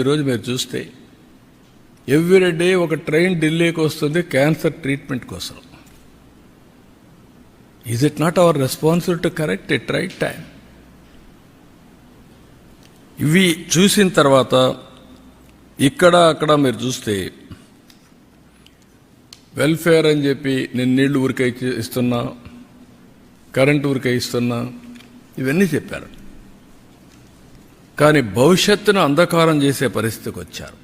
ఈరోజు మీరు చూస్తే ఎవ్రీ డే ఒక ట్రైన్ ఢిల్లీకి వస్తుంది క్యాన్సర్ ట్రీట్మెంట్ కోసం. Is it not our responsibility to correct it right time? ఇవి చూసిన తర్వాత ఇక్కడ అక్కడ మీరు చూస్తే వెల్ఫేర్ అని చెప్పి నేను నీళ్లు ఊరికే ఇస్తున్నా, కరెంటు ఊరికే ఇస్తున్నా, ఇవన్నీ చెప్పారు. కానీ భవిష్యత్తును అంధకారం చేసే పరిస్థితికి వచ్చారు.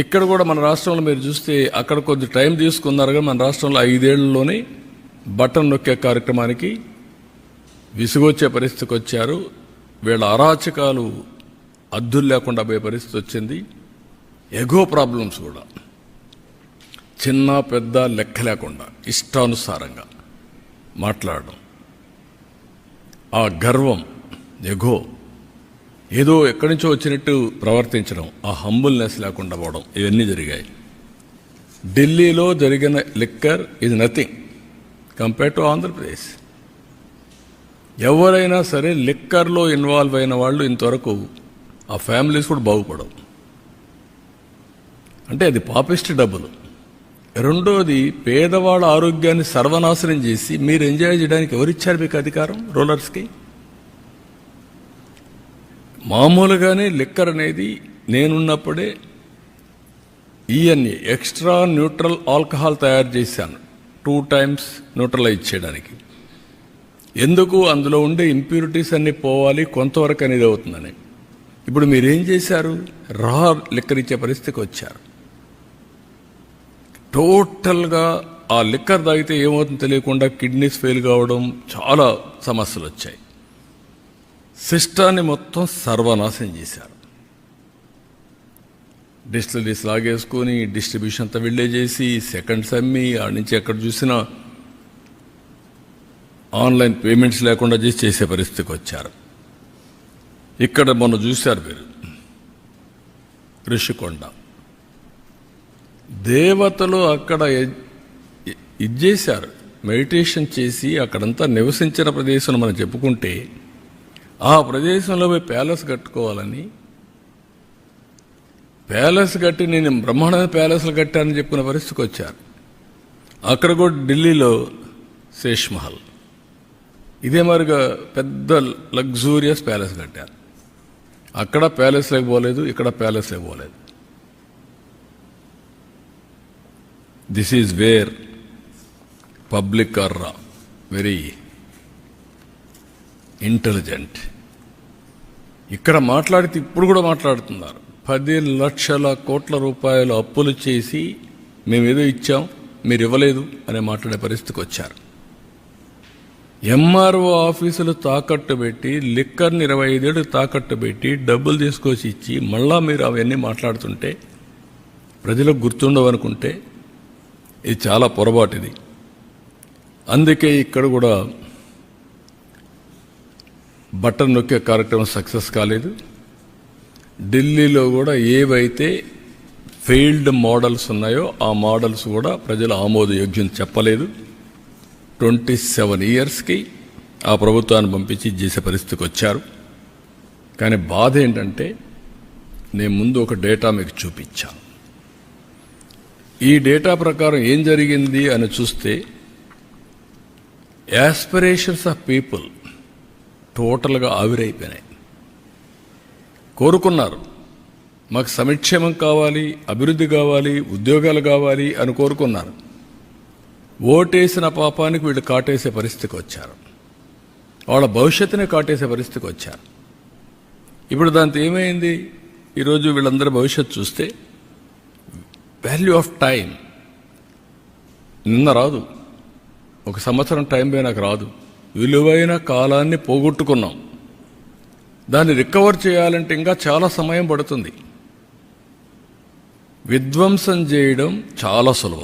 ఇక్కడ కూడా మన రాష్ట్రంలో మీరు చూస్తే అక్కడ కొద్ది టైం తీసుకున్నారు, కానీ మన రాష్ట్రంలో 5 ఏళ్లలోనే బటన్ నొక్కే కార్యక్రమానికి విసుగొచ్చే పరిస్థితికి వచ్చారు. వీళ్ళ అరాచకాలు అద్దులు లేకుండా పోయే పరిస్థితి వచ్చింది. ఎగో ప్రాబ్లమ్స్ కూడా చిన్న పెద్ద లెక్క లేకుండా ఇష్టానుసారంగా మాట్లాడడం, ఆ గర్వం, ఎగో, ఏదో ఎక్కడి నుంచో వచ్చినట్టు ప్రవర్తించడం, ఆ హంబుల్నెస్ లేకుండా పోవడం, ఇవన్నీ జరిగాయి. ఢిల్లీలో జరిగిన liquor is nothing compare to Andhra Pradesh. ఎవరైనా సరే లిక్కర్లో ఇన్వాల్వ్ అయిన వాళ్ళు ఇంతవరకు ఆ ఫ్యామిలీస్ కూడా బాగుపడవు. అంటే అది పాపిస్ట్ డబ్బులు. రెండోది, పేదవాళ్ళ ఆరోగ్యాన్ని సర్వనాశనం చేసి మీరు ఎంజాయ్ చేయడానికి ఎవరిచ్చారు మీకు అధికారం? రూలర్స్కి. మామూలుగానే లిక్కర్ అనేది నేనున్నప్పుడే ఈఎన్ఏ ఎక్స్ట్రా న్యూట్రల్ ఆల్కహాల్ తయారు చేశాను 2 times న్యూట్రలైజ్ చేయడానికి. ఎందుకు? అందులో ఉండే ఇంప్యూరిటీస్ అన్నీ పోవాలి, కొంతవరకు అనేది అవుతుందని. ఇప్పుడు మీరేం చేశారు? రా లిక్కర్ ఇచ్చే పరిస్థితికి వచ్చారు. టోటల్గా ఆ లిక్కర్ తాగితే ఏమవుతుందో తెలియకుండా కిడ్నీస్ ఫెయిల్ కావడం, చాలా సమస్యలు వచ్చాయి. సిస్టాన్ని మొత్తం సర్వనాశనం చేశారు. డిస్టిలరీస్ లాగేసుకొని డిస్ట్రిబ్యూషన్ అంతా వెళ్ళే చేసి సెకండ్స్ అమ్మి ఆడి నుంచి ఎక్కడ చూసినా ఆన్లైన్ పేమెంట్స్ లేకుండా చేసే పరిస్థితికి వచ్చారు. ఇక్కడ మొన్న చూశారు మీరు ఋషికొండ దేవతలు అక్కడ ఇది చేశారు, మెడిటేషన్ చేసి అక్కడంతా నివసించిన ప్రదేశం మనం చెప్పుకుంటే ఆ ప్రదేశంలో పోయి ప్యాలెస్ కట్టుకోవాలని, ప్యాలెస్ కట్టి నేను బ్రహ్మాండమైన ప్యాలెస్లు కట్టానని చెప్పుకున్న పరిస్థితికి వచ్చారు. అక్కడ కూడా ఢిల్లీలో శేష్ మహల్ ఇదే మరిగా పెద్ద లగ్జూరియస్ ప్యాలెస్ కట్టారు. అక్కడ ప్యాలెస్లోకి పోలేదు, ఇక్కడ ప్యాలెస్లోకి పోలేదు. This is where public are very intelligent. ఇక్కడ మాట్లాడితే ఇప్పుడు కూడా మాట్లాడుతున్నారు. 10 లక్షల కోట్ల రూపాయలు అప్పులు చేసి మేమేదో ఇచ్చాం, మీరు ఇవ్వలేదు అనే మాట్లాడే పరిస్థితికి వచ్చారు. ఎంఆర్ఓ ఆఫీసులు తాకట్టు పెట్టి, లిక్కర్ని 25 ఏళ్ళు తాకట్టు పెట్టి డబ్బులు తీసుకొచ్చి ఇచ్చి మళ్ళా మీరు అవన్నీ మాట్లాడుతుంటే ప్రజలకు గుర్తుండవనుకుంటే ఇది చాలా పొరపాటు. ఇది అందుకే ఇక్కడ కూడా బటన్ నొక్కే కార్యక్రమం సక్సెస్ కాలేదు. ఢిల్లీలో కూడా ఏవైతే ఫెయిల్డ్ మోడల్స్ ఉన్నాయో ఆ మోడల్స్ కూడా ప్రజలు ఆమోదయోగ్యం చెప్పలేదు. 27 yearsకి ఆ ప్రభుత్వాన్ని పంపించి చేసే పరిస్థితికి వచ్చారు. కానీ బాధ ఏంటంటే నేను ముందు ఒక డేటా మీకు చూపించాను. ఈ డేటా ప్రకారం ఏం జరిగింది అని చూస్తే యాస్పిరేషన్స్ ఆఫ్ పీపుల్ టోటల్గా ఆవిరైపోయినాయి. కోరుకున్నారు మాకు సంక్షేమం కావాలి, అభివృద్ధి కావాలి, ఉద్యోగాలు కావాలి అని కోరుకున్నారు. ఓటేసిన పాపానికి వీళ్ళు కాటేసే పరిస్థితికి వచ్చారు. వాళ్ళ భవిష్యత్తునే కాటేసే పరిస్థితికి వచ్చారు. ఇప్పుడు దాంతో ఏమైంది? ఈరోజు వీళ్ళందరి భవిష్యత్తు చూస్తే వాల్యూ ఆఫ్ టైం నిన్న రాదు, 1 సంవత్సరం టైం పోయినాక రాదు. విలువైన కాలాన్ని పోగొట్టుకున్నాం. దాన్ని రికవర్ చేయాలంటే ఇంకా చాలా సమయం పడుతుంది. విధ్వంసం చేయడం చాలా సులభం.